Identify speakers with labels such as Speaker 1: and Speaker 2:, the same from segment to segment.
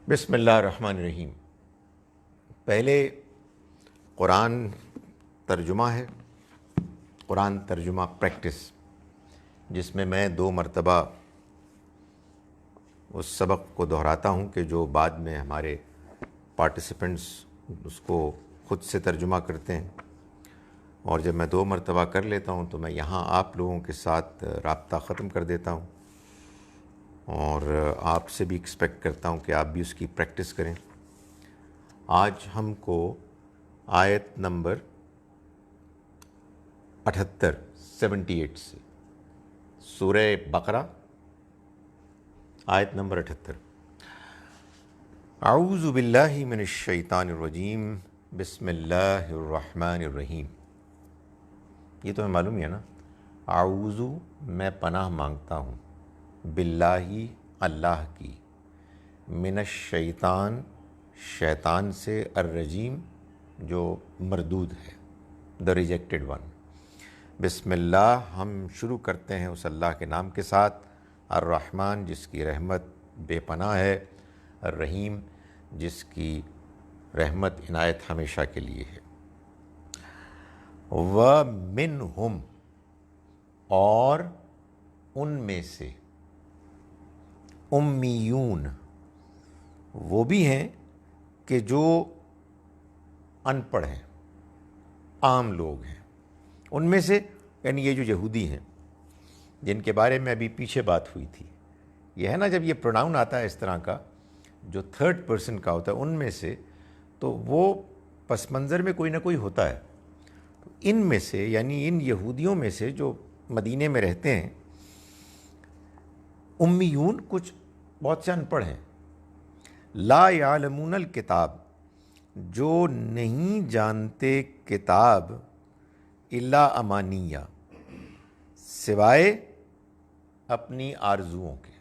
Speaker 1: بسم اللہ الرحمن الرحیم۔ پہلے قرآن ترجمہ ہے، قرآن ترجمہ پریکٹس، جس میں میں 2 مرتبہ اس سبق کو دہراتا ہوں کہ جو بعد میں ہمارے پارٹیسپنٹس اس کو خود سے ترجمہ کرتے ہیں، اور جب میں 2 مرتبہ کر لیتا ہوں تو میں یہاں آپ لوگوں کے ساتھ رابطہ ختم کر دیتا ہوں، اور آپ سے بھی ایکسپیکٹ کرتا ہوں کہ آپ بھی اس کی پریکٹس کریں۔ آج ہم کو آیت نمبر 78 سے سورہ بقرہ آیت نمبر 78۔ اعوذ باللہ من الشیطان الرجیم، بسم اللہ الرحمن الرحیم۔ یہ تو ہمیں معلوم ہی ہے نا، اعوذ میں پناہ مانگتا ہوں، باللہ اللہ کی، من الشیطان شیطان سے، الرجیم جو مردود ہے، the rejected one۔ بسم اللہ ہم شروع کرتے ہیں اس اللہ کے نام کے ساتھ، الرحمن جس کی رحمت بے پناہ ہے، الرحیم جس کی رحمت عنایت ہمیشہ کے لیے ہے۔ وَمِنْهُمْ اور ان میں سے، امیون وہ بھی ہیں کہ جو ان پڑھ ہیں، عام لوگ ہیں، ان میں سے یعنی یہ جو یہودی ہیں جن کے بارے میں ابھی پیچھے بات ہوئی تھی، یہ ہے نا جب یہ پروناؤن آتا ہے اس طرح کا جو 3rd پرسن کا ہوتا ہے، ان میں سے، تو وہ پس منظر میں کوئی نہ کوئی ہوتا ہے۔ ان میں سے یعنی ان یہودیوں میں سے جو مدینے میں رہتے ہیں، امیون کچھ بہت سے ان پڑھ ہیں، لا یعلمون الکتاب جو نہیں جانتے کتاب، الا امانیہ سوائے اپنی آرزوؤں کے،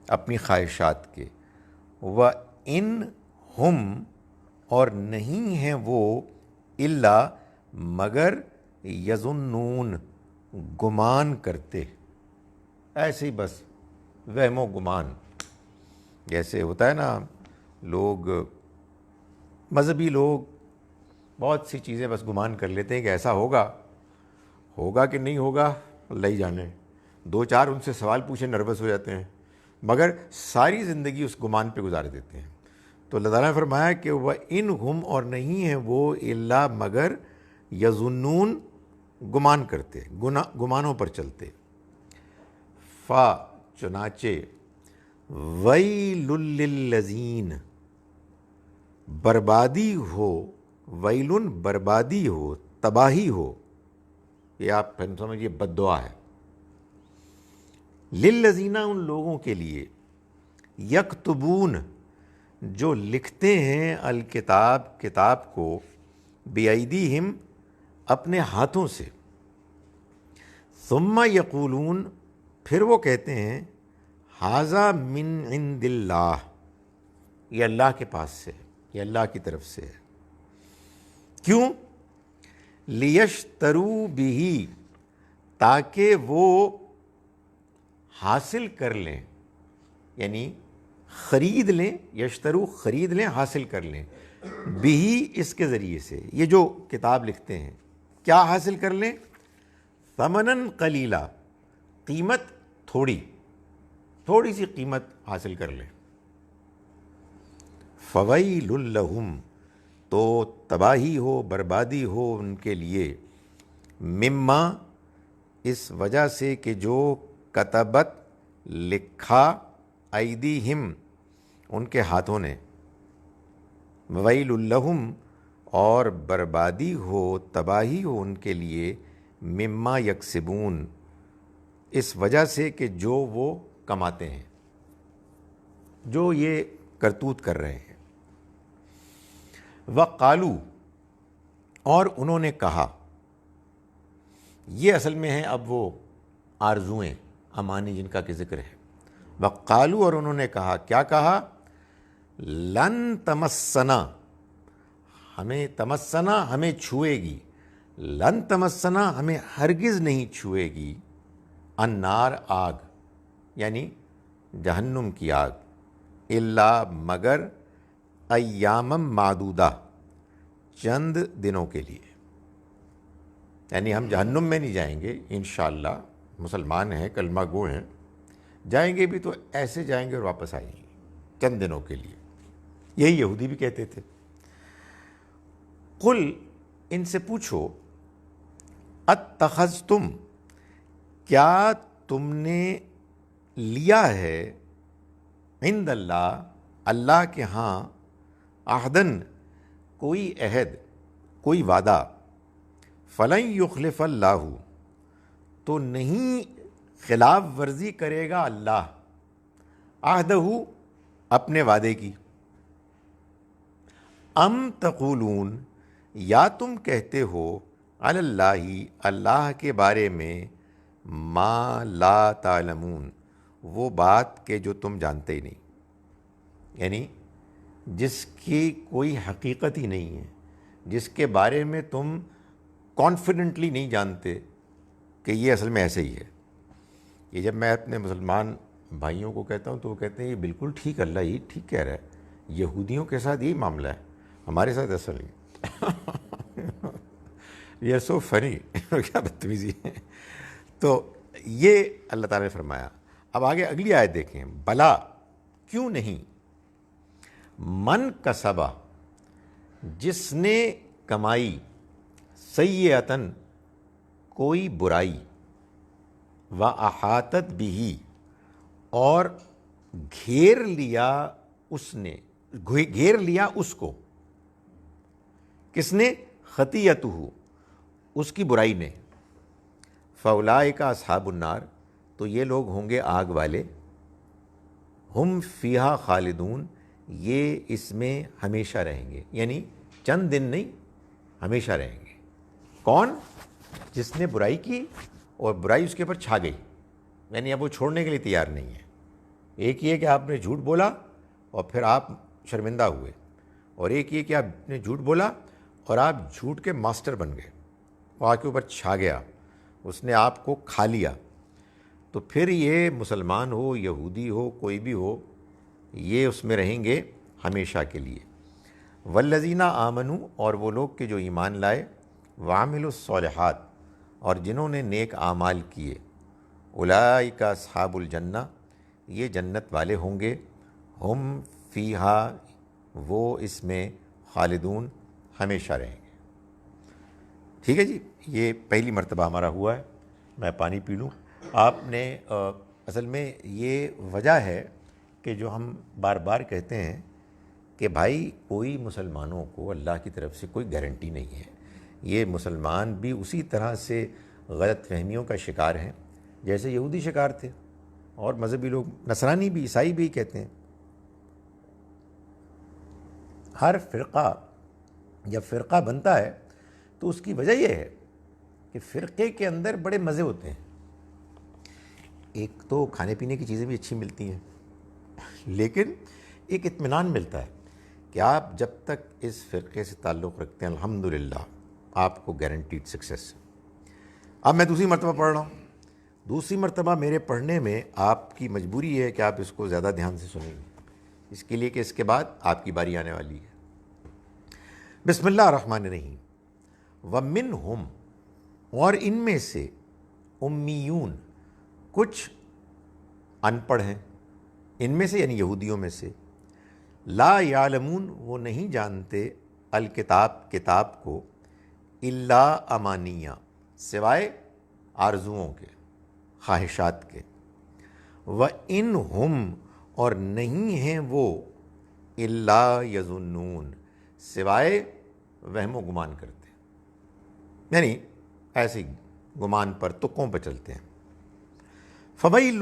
Speaker 1: اپنی خواہشات کے، وَإِنْ اور نہیں ہیں وہ، الا مگر، یظنون گمان کرتے، ایسے ہی بس وہم و گمان، جیسے ہوتا ہے نا لوگ، مذہبی لوگ بہت سی چیزیں بس گمان کر لیتے ہیں کہ ایسا ہوگا کہ نہیں ہوگا، اللہ ہی جانے، 2-4 ان سے سوال پوچھے نروس ہو جاتے ہیں، مگر ساری زندگی اس گمان پہ گزار دیتے ہیں۔ تو اللہ تعالیٰ نے فرمایا کہ وَإِنْ اور نہیں ہیں وہ، الا مگر، یظنون گمان کرتے، گمانوں پر چلتے۔ چنانچہ، ویل للذین بربادی ہو، ویلن بربادی ہو، تباہی ہو، یہ آپ سمجھیے بد دعا ہے، للذین ان لوگوں کے لیے، یکتبون جو لکھتے ہیں، الکتاب کتاب کو، بایدیہم اپنے ہاتھوں سے، ثم یقولون پھر وہ کہتے ہیں، ھذا من عند اللہ یہ اللہ کے پاس سے ہے، یہ اللہ کی طرف سے ہے۔ کیوں؟ لیشتروا بہ تاکہ وہ حاصل کر لیں، یعنی خرید لیں، یشترو خرید لیں، حاصل کر لیں، بہ اس کے ذریعے سے، یہ جو کتاب لکھتے ہیں کیا حاصل کر لیں؟ ثمناً قلیلا قیمت تھوڑی سی قیمت حاصل کر لیں۔ فویل لہم تو تباہی ہو، بربادی ہو ان کے لیے، مما اس وجہ سے کہ جو کتبت لکھا، ایدیہم ان کے ہاتھوں نے، ویل لہم اور بربادی ہو، تباہی ہو ان کے لیے، مما یکسبون اس وجہ سے کہ جو وہ کماتے ہیں، جو یہ کرتوت کر رہے ہیں۔ وقالو اور انہوں نے کہا، یہ اصل میں ہے اب وہ آرزوئیں، امانی جن کا کہ ذکر ہے۔ وقالو اور انہوں نے کہا، کیا کہا؟ لن تمسنا ہمیں، تمسنا ہمیں چھوئے گی، لن تمسنا ہمیں ہرگز نہیں چھوئے گی، النار آگ، یعنی جہنم کی آگ، الا مگر ایامم معدودہ چند دنوں کے لیے، یعنی ہم جہنم میں نہیں جائیں گے انشاءاللہ، مسلمان ہیں، کلمہ گو ہیں، جائیں گے بھی تو ایسے جائیں گے اور واپس آئیں گے چند دنوں کے لیے. یہی یہودی بھی کہتے تھے. قل ان سے پوچھو اتخذتم کیا تم نے لیا ہے عند اللہ اللہ کے ہاں عہدن کوئی عہد کوئی وعدہ فلن یخلف اللہ تو نہیں خلاف ورزی کرے گا اللہ عہدہ اپنے وعدے کی. ام تقولون یا تم کہتے ہو علی اللہ اللہ کے بارے میں ما لا تعلمون وہ بات کہ جو تم جانتے ہی نہیں، یعنی جس کی کوئی حقیقت ہی نہیں ہے، جس کے بارے میں تم کانفیڈنٹلی نہیں جانتے کہ یہ اصل میں ایسے ہی ہے. یہ جب میں اپنے مسلمان بھائیوں کو کہتا ہوں تو وہ کہتے ہیں یہ بالکل ٹھیک، اللہ یہ ٹھیک کہہ رہا ہے، یہودیوں کے ساتھ یہی معاملہ ہے، ہمارے ساتھ ایسا نہیں. یہ سو فنی، کیا بدتمیزی ہے. تو یہ اللہ تعالیٰ نے فرمایا. اب آگے اگلی آیت دیکھیں. بلا کیوں نہیں، من کسبا جس نے کمائی، سیئتن کوئی برائی، و احاطت بھی اور گھیر لیا اس نے، گھیر لیا اس کو، کس نے؟ خطیئتہ اس کی برائی نے. فاولئک اصحاب النار تو یہ لوگ ہوں گے آگ والے. ہم فیہا خالدون یہ اس میں ہمیشہ رہیں گے، یعنی چند دن نہیں ہمیشہ رہیں گے. کون؟ جس نے برائی کی اور برائی اس کے اوپر چھا گئی، یعنی اب وہ چھوڑنے کے لیے تیار نہیں ہے. ایک یہ کہ آپ نے جھوٹ بولا اور پھر آپ شرمندہ ہوئے، اور ایک یہ کہ آپ نے جھوٹ بولا اور آپ جھوٹ کے ماسٹر بن گئے، وہ آپ کے اوپر چھا گیا، اس نے آپ کو کھا لیا. تو پھر یہ مسلمان ہو، یہودی ہو، کوئی بھی ہو، یہ اس میں رہیں گے ہمیشہ کے لیے. والذین آمنوا اور وہ لوگ کہ جو ایمان لائے، وعملوا الصالحات اور جنہوں نے نیک اعمال کیے، اولئک اصحاب الجنہ یہ جنت والے ہوں گے، ہم فیہا وہ اس میں خالدون ہمیشہ رہیں گے. ٹھیک ہے جی، یہ پہلی مرتبہ ہمارا ہوا ہے. میں پانی پی لوں. آپ نے اصل میں یہ وجہ ہے کہ جو ہم بار بار کہتے ہیں کہ بھائی کوئی مسلمانوں کو اللہ کی طرف سے کوئی گارنٹی نہیں ہے. یہ مسلمان بھی اسی طرح سے غلط فہمیوں کا شکار ہیں جیسے یہودی شکار تھے، اور مذہبی لوگ، نصرانی بھی، عیسائی بھی کہتے ہیں. ہر فرقہ جب فرقہ بنتا ہے تو اس کی وجہ یہ ہے کہ فرقے کے اندر بڑے مزے ہوتے ہیں. ایک تو کھانے پینے کی چیزیں بھی اچھی ملتی ہیں، لیکن ایک اطمینان ملتا ہے کہ آپ جب تک اس فرقے سے تعلق رکھتے ہیں الحمدللہ آپ کو گارنٹیڈ سکسیس. اب میں دوسری مرتبہ پڑھ رہا ہوں. دوسری مرتبہ میرے پڑھنے میں آپ کی مجبوری ہے کہ آپ اس کو زیادہ دھیان سے سنیں گے، اس کے لیے کہ اس کے بعد آپ کی باری آنے والی ہے. بسم اللہ الرحمن الرحیم. وَمِنْهُمْ اور ان میں سے امیون کچھ ان پڑھ ہیں، ان میں سے یعنی یہودیوں میں سے، لا یعلمون وہ نہیں جانتے، الکتاب کتاب کو، الا امانیہ سوائے آرزوؤں کے، خواہشات کے. وَإِنْهُمْ اور نہیں ہیں وہ، الا یظنون سوائے وہم و گمان کرتے، یعنی ایسے ہی گمان پر، تکوں پہ چلتے ہیں. فویل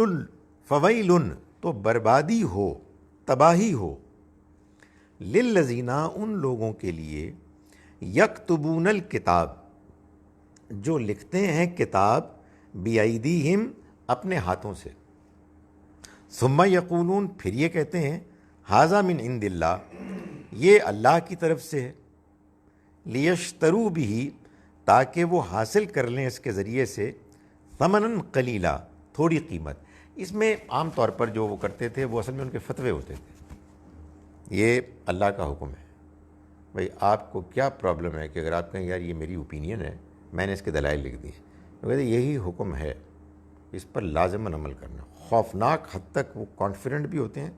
Speaker 1: تو بربادی ہو، تباہی ہو، للذین ان لوگوں کے لیے، یکتبون الکتاب جو لکھتے ہیں کتاب، بایدیہم اپنے ہاتھوں سے، ثم یقولون پھر یہ کہتے ہیں، ھذا من عند اللہ یہ اللہ کی طرف سے ہے، لیشتروا بہ تاکہ وہ حاصل کر لیں اس کے ذریعے سے، ثمنا قلیلا تھوڑی قیمت. اس میں عام طور پر جو وہ کرتے تھے وہ اصل میں ان کے فتوے ہوتے تھے. یہ اللہ کا حکم ہے. بھائی آپ کو کیا پرابلم ہے کہ اگر آپ کہیں یار یہ میری اوپینین ہے, میں نے اس کے دلائل لکھ دیے, تو کہتے یہی حکم ہے, اس پر لازماً عمل کرنا. خوفناک حد تک وہ کانفیڈنٹ بھی ہوتے ہیں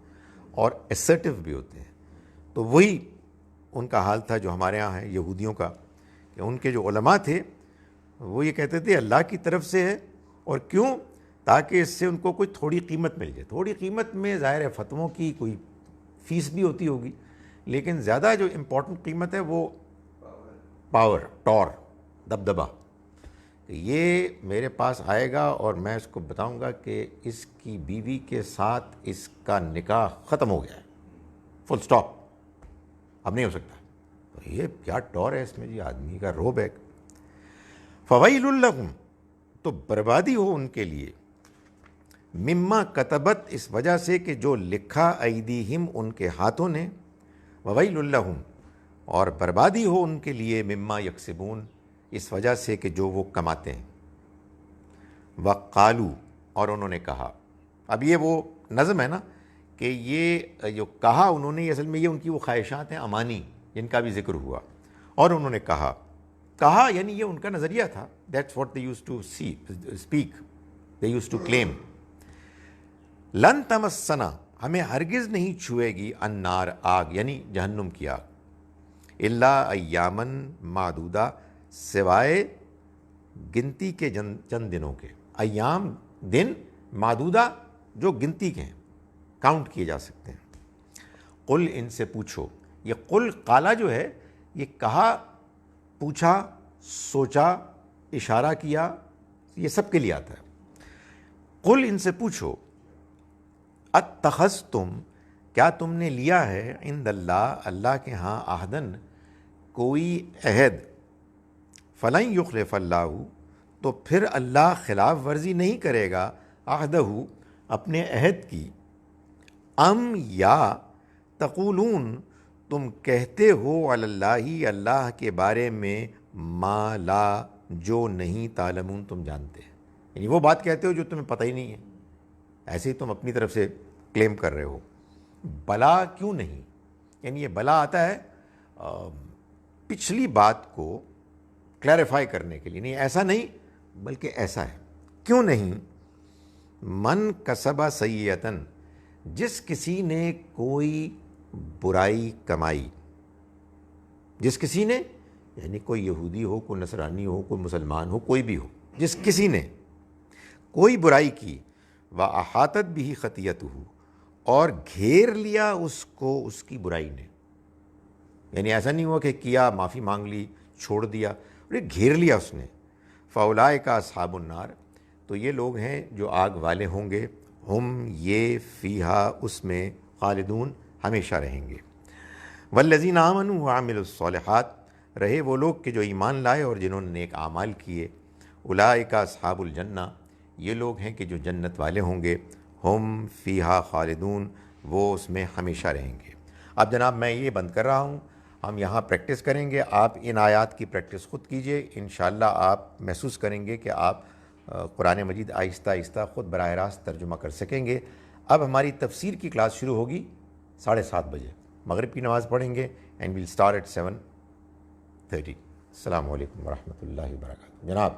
Speaker 1: اور اسرٹیو بھی ہوتے ہیں. تو وہی ان کا حال تھا جو ہمارے ہاں ہے یہودیوں کا, کہ ان کے جو علماء تھے وہ یہ کہتے تھے اللہ کی طرف سے ہے. اور کیوں؟ تاکہ اس سے ان کو کوئی تھوڑی قیمت مل جائے. تھوڑی قیمت میں ظاہر ہے فتووں کی کوئی فیس بھی ہوتی ہوگی, لیکن زیادہ جو امپورٹنٹ قیمت ہے وہ پاور, ٹور, دبدبا. یہ میرے پاس آئے گا اور میں اس کو بتاؤں گا کہ اس کی بیوی کے ساتھ اس کا نکاح ختم ہو گیا ہے, فل سٹاپ, اب نہیں ہو سکتا. تو یہ کیا ٹور ہے اس میں جی, آدمی کا روب ہے. فویل لہم, تو بربادی ہو ان کے لیے, مما کتبت, اس وجہ سے کہ جو لکھا ایدیہم, ان کے ہاتھوں نے, وویل لہم, اور بربادی ہو ان کے لیے, مما یکسبون, اس وجہ سے کہ جو وہ کماتے ہیں. وقالو, اور انہوں نے کہا. اب یہ وہ نظم ہے نا کہ یہ جو کہا انہوں نے, اصل میں یہ ان کی وہ خواہشات ہیں امانی جن کا بھی ذکر ہوا. اور انہوں نے کہا, کہا یعنی یہ ان کا نظریہ تھا. That's what they use to speak, they use to claim. لن تمسنا, ہمیں ہرگز نہیں چھوئے گی, النار, آگ یعنی جہنم کی آگ, الا ایامن معدودہ, سوائے گنتی کے چند دنوں کے. ایام, دن, معدودہ, جو گنتی کے ہیں, کاؤنٹ کیے جا سکتے ہیں. قل, ان سے پوچھو. یہ قل قالا جو ہے یہ کہا, پوچھا, سوچا, اشارہ کیا, یہ سب کے لیے آتا ہے. قل, ان سے پوچھو, اتخذتم, کیا تم نے لیا ہے, عند اللہ, اللہ کے ہاں, عہدن, کوئی عہد, فلن یخلف اللہ, تو پھر اللہ خلاف ورزی نہیں کرے گا, عہدہ, اپنے عہد کی. ام, یا, تقولون, تم کہتے ہو, علی اللہ, اللہ کے بارے میں, ما لا, جو نہیں, تعلمون, تم جانتے ہیں. یعنی وہ بات کہتے ہو جو تمہیں پتہ ہی نہیں ہے, ایسے ہی تم اپنی طرف سے کلیم کر رہے ہو. بلا کیوں نہیں, یعنی یہ بلا آتا ہے پچھلی بات کو کلیریفائی کرنے کے لیے. نہیں ایسا نہیں, بلکہ ایسا ہے. کیوں نہیں؟ من کسب سیئتن, جس کسی نے کوئی برائی کمائی, جس کسی نے, یعنی کوئی یہودی ہو, کوئی نصرانی ہو, کوئی مسلمان ہو, کوئی بھی ہو, جس کسی نے کوئی برائی کی, وَأَحَاطَتْ بِهِ خَطِیَتُهُ, اور گھیر لیا اس کو اس کی برائی نے. یعنی ایسا نہیں ہوا کہ کیا, معافی مانگ لی, چھوڑ دیا, گھیر لیا اس نے. فَأُولَٰئِکَ أَصْحَابُ النَّارِ, تو یہ لوگ ہیں جو آگ والے ہوں گے, ہم, یہ, فیہا, اس میں, خالدون, ہمیشہ رہیں گے. والذین آمنوا وعملوا الصالحات, رہے وہ لوگ کہ جو ایمان لائے اور جنہوں نے نیک اعمال کیے. اولئک اصحاب الجنہ, یہ لوگ ہیں کہ جو جنت والے ہوں گے. ہم فیہا خالدون, وہ اس میں ہمیشہ رہیں گے. اب جناب میں یہ بند کر رہا ہوں, ہم یہاں پریکٹس کریں گے. آپ ان آیات کی پریکٹس خود کیجئے, انشاءاللہ آپ محسوس کریں گے کہ آپ قرآن مجید آہستہ آہستہ خود براہ راست ترجمہ کر سکیں گے. اب ہماری تفسیر کی کلاس شروع ہوگی 7:30 بجے, مغرب کی نماز پڑھیں گے, اینڈ ویل اسٹارٹ ایٹ 7:30. السلام علیکم ورحمۃ اللہ وبرکاتہ. جناب